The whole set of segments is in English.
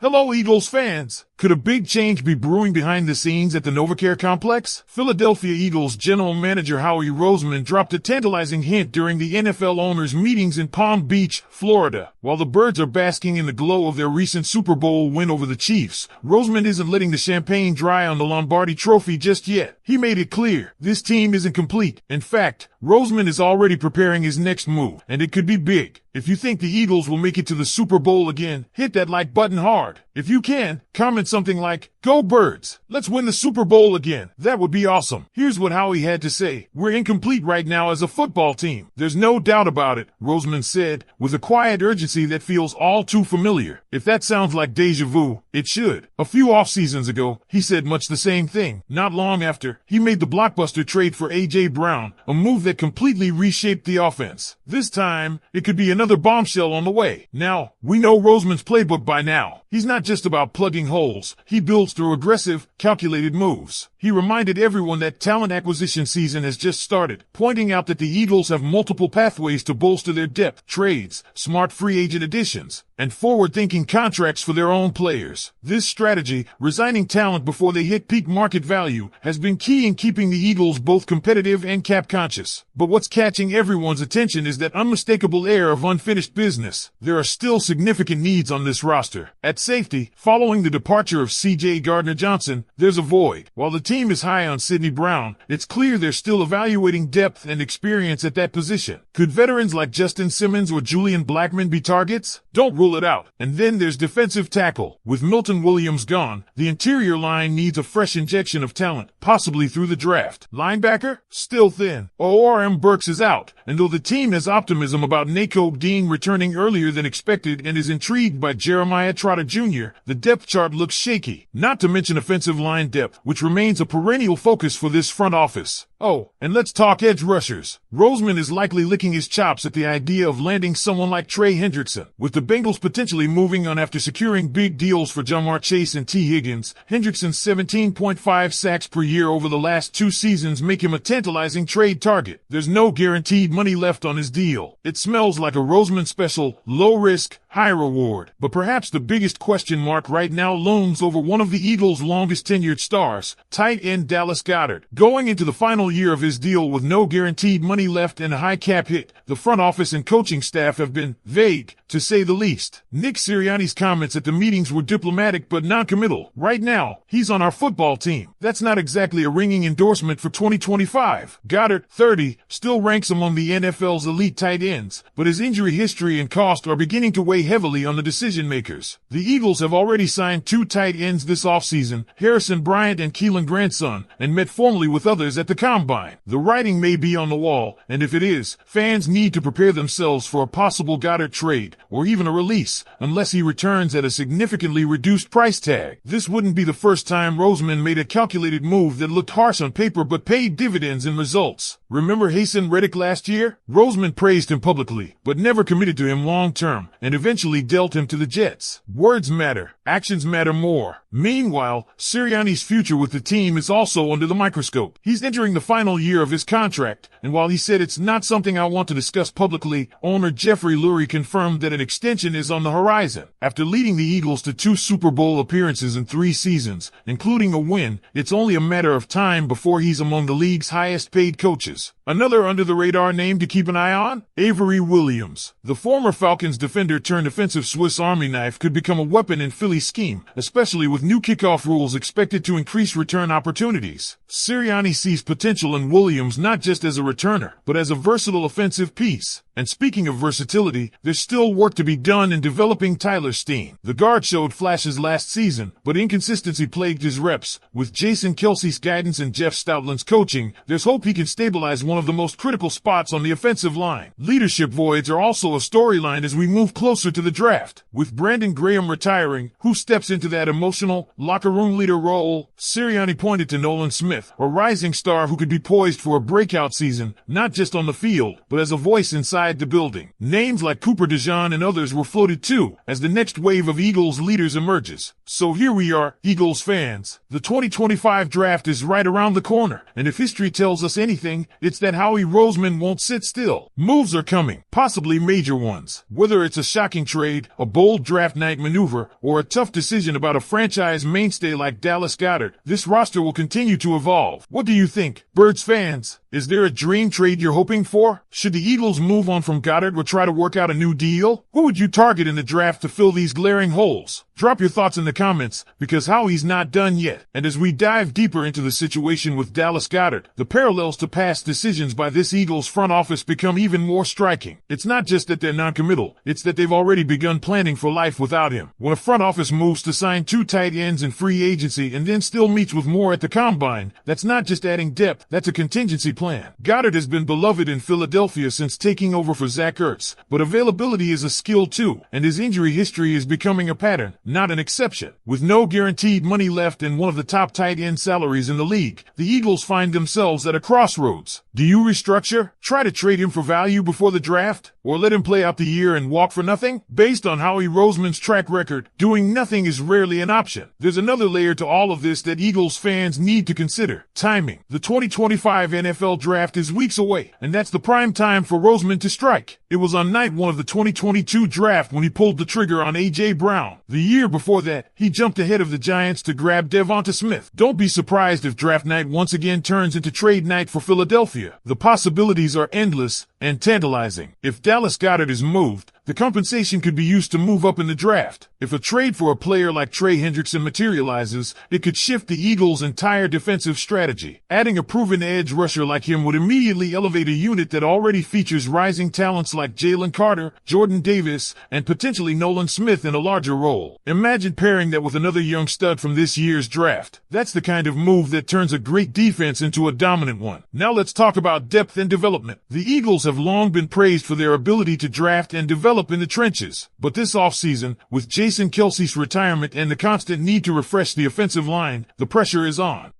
Hello, Eagles fans. Could a big change be brewing behind the scenes at the NovaCare complex? Philadelphia Eagles general manager Howie Roseman dropped a tantalizing hint during the NFL owners' meetings in Palm Beach, Florida. While the Birds are basking in the glow of their recent Super Bowl win over the Chiefs, Roseman isn't letting the champagne dry on the Lombardi Trophy just yet. He made it clear this team isn't complete. In fact, Roseman is already preparing his next move, and it could be big. If you think the Eagles will make it to the Super Bowl again, hit that like button hard. If you can, comment something like, "Go Birds, let's win the Super Bowl again." That would be awesome. Here's what Howie had to say. "We're incomplete right now as a football team. There's no doubt about it," Roseman said, with a quiet urgency that feels all too familiar. If that sounds like deja vu, it should. A few off-seasons ago, he said much the same thing. Not long after, he made the blockbuster trade for A.J. Brown, a move that completely reshaped the offense. This time, it could be another bombshell on the way. Now, we know Roseman's playbook by now. He's not just about plugging holes. He builds through aggressive, calculated moves. He reminded everyone that talent acquisition season has just started, pointing out that the Eagles have multiple pathways to bolster their depth: trades, smart free agent additions, and forward-thinking contracts for their own players. This strategy, resigning talent before they hit peak market value, has been key in keeping the Eagles both competitive and cap-conscious. But what's catching everyone's attention is that unmistakable air of unfinished business. There are still significant needs on this roster. At safety, following the departure of C.J. Gardner-Johnson, there's a void. While the team is high on Sidney Brown, it's clear they're still evaluating depth and experience at that position. Could veterans like Justin Simmons or Julian Blackmon be targets? Don't rule it out. And then there's defensive tackle. With Milton Williams gone, the interior line needs a fresh injection of talent, possibly through the draft. Linebacker? Still thin. O.R.M. Burks is out, and though the team has optimism about Nakobe Dean returning earlier than expected and is intrigued by Jeremiah Trotter Jr., the depth chart looks shaky. Not to mention offensive line depth, which remains a perennial focus for this front office. Oh, and let's talk edge rushers. Roseman is likely licking his chops at the idea of landing someone like Trey Hendrickson. With the Bengals potentially moving on after securing big deals for Jamar Chase and T. Higgins, Hendrickson's 17.5 sacks per year over the last 2 seasons make him a tantalizing trade target. There's no guaranteed money left on his deal. It smells like a Roseman special, low risk, high reward. But perhaps the biggest question mark right now looms over one of the Eagles' longest tenured stars, tight end Dallas Goedert. Going into the final year of his deal with no guaranteed money left and a high cap hit, the front office and coaching staff have been vague, to say the least. Nick Sirianni's comments at the meetings were diplomatic but non-committal. Right now, he's on our football team. That's not exactly a ringing endorsement for 2025. Goedert, 30, still ranks among the NFL's elite tight ends, but his injury history and cost are beginning to weigh heavily on the decision makers. The Eagles have already signed 2 tight ends this offseason, Harrison Bryant and Keelan Grandson, and met formally with others at the Combine. The writing may be on the wall, and if it is, fans need to prepare themselves for a possible Goedert trade, or even a release, unless he returns at a significantly reduced price tag. This wouldn't be the first time Roseman made a calculated move that looked harsh on paper but paid dividends in results. Remember Haason Reddick last year? Roseman praised him publicly, but never committed to him long-term, and eventually dealt him to the Jets. Words matter. Actions matter more. Meanwhile, Sirianni's future with the team is also under the microscope. He's entering the final year of his contract, and while he said it's not something I want to discuss publicly, owner Jeffrey Lurie confirmed that an extension is on the horizon. After leading the Eagles to 2 Super Bowl appearances in 3 seasons, including a win, it's only a matter of time before he's among the league's highest-paid coaches. Another under-the-radar name to keep an eye on? Avery Williams. The former Falcons defender turned offensive Swiss Army knife could become a weapon in Philly's scheme, especially with new kickoff rules expected to increase return opportunities. Sirianni sees potential in Williams not just as a returner, but as a versatile offensive piece. And speaking of versatility, there's still work to be done in developing Tyler Steen. The guard showed flashes last season, but inconsistency plagued his reps. With Jason Kelsey's guidance and Jeff Stoutland's coaching, there's hope he can stabilize one of the most critical spots on the offensive line. Leadership voids are also a storyline as we move closer to the draft. With Brandon Graham retiring, who steps into that emotional, locker room leader role? Sirianni pointed to Nolan Smith, a rising star who could be poised for a breakout season, not just on the field, but as a voice inside inside the building. Names like Cooper DeJean and others were floated too, as the next wave of Eagles leaders emerges. So here we are, Eagles fans. The 2025 draft is right around the corner, and if history tells us anything, it's that Howie Roseman won't sit still. Moves are coming, possibly major ones. Whether it's a shocking trade, a bold draft night maneuver, or a tough decision about a franchise mainstay like Dallas Goedert, this roster will continue to evolve. What do you think, Birds fans? Is there a dream trade you're hoping for? Should the Eagles move on from Goedert or try to work out a new deal? Who would you target in the draft to fill these glaring holes? Drop your thoughts in the comments, because Howie's not done yet. And as we dive deeper into the situation with Dallas Goedert, the parallels to past decisions by this Eagles front office become even more striking. It's not just that they're non-committal, it's that they've already begun planning for life without him. When a front office moves to sign 2 tight ends in free agency and then still meets with more at the combine, that's not just adding depth, that's a contingency plan. Goedert has been beloved in Philadelphia since taking over for Zach Ertz, but availability is a skill too, and his injury history is becoming a pattern, not an exception. With no guaranteed money left and one of the top tight end salaries in the league, the Eagles find themselves at a crossroads. Do you restructure? Try to trade him for value before the draft? Or let him play out the year and walk for nothing? Based on Howie Roseman's track record, doing nothing is rarely an option. There's another layer to all of this that Eagles fans need to consider: timing. The 2025 NFL draft is weeks away, and that's the prime time for Roseman to strike. It was on night 1 of the 2022 draft when he pulled the trigger on A.J. Brown. The year before that, he jumped ahead of the Giants to grab DeVonta Smith. Don't be surprised if draft night once again turns into trade night for Philadelphia. The possibilities are endless and tantalizing. If Dallas Goedert is moved, the compensation could be used to move up in the draft. If a trade for a player like Trey Hendrickson materializes, it could shift the Eagles' entire defensive strategy. Adding a proven edge rusher like him would immediately elevate a unit that already features rising talents like Jalen Carter, Jordan Davis, and potentially Nolan Smith in a larger role. Imagine pairing that with another young stud from this year's draft. That's the kind of move that turns a great defense into a dominant one. Now let's talk about depth and development. The Eagles have long been praised for their ability to draft and develop in the trenches. But this offseason, with Jason Kelce's retirement and the constant need to refresh the offensive line, the pressure is on.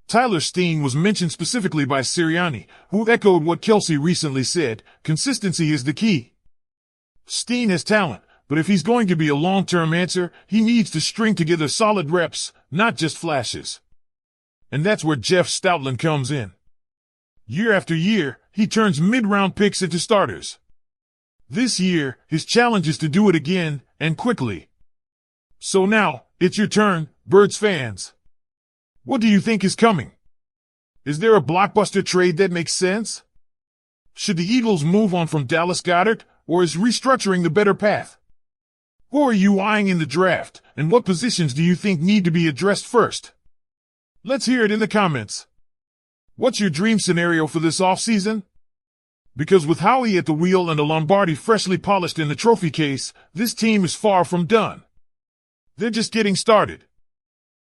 Tyler Steen was mentioned specifically by Sirianni, who echoed what Kelce recently said: consistency is the key. Steen has talent, but if he's going to be a long-term answer, he needs to string together solid reps, not just flashes. And that's where Jeff Stoutland comes in. Year after year, he turns mid-round picks into starters. This year, his challenge is to do it again, and quickly. So now, it's your turn, Birds fans. What do you think is coming? Is there a blockbuster trade that makes sense? Should the Eagles move on from Dallas Goedert, or is restructuring the better path? Who are you eyeing in the draft, and what positions do you think need to be addressed first? Let's hear it in the comments. What's your dream scenario for this offseason? Because with Howie at the wheel and a Lombardi freshly polished in the trophy case, this team is far from done. They're just getting started.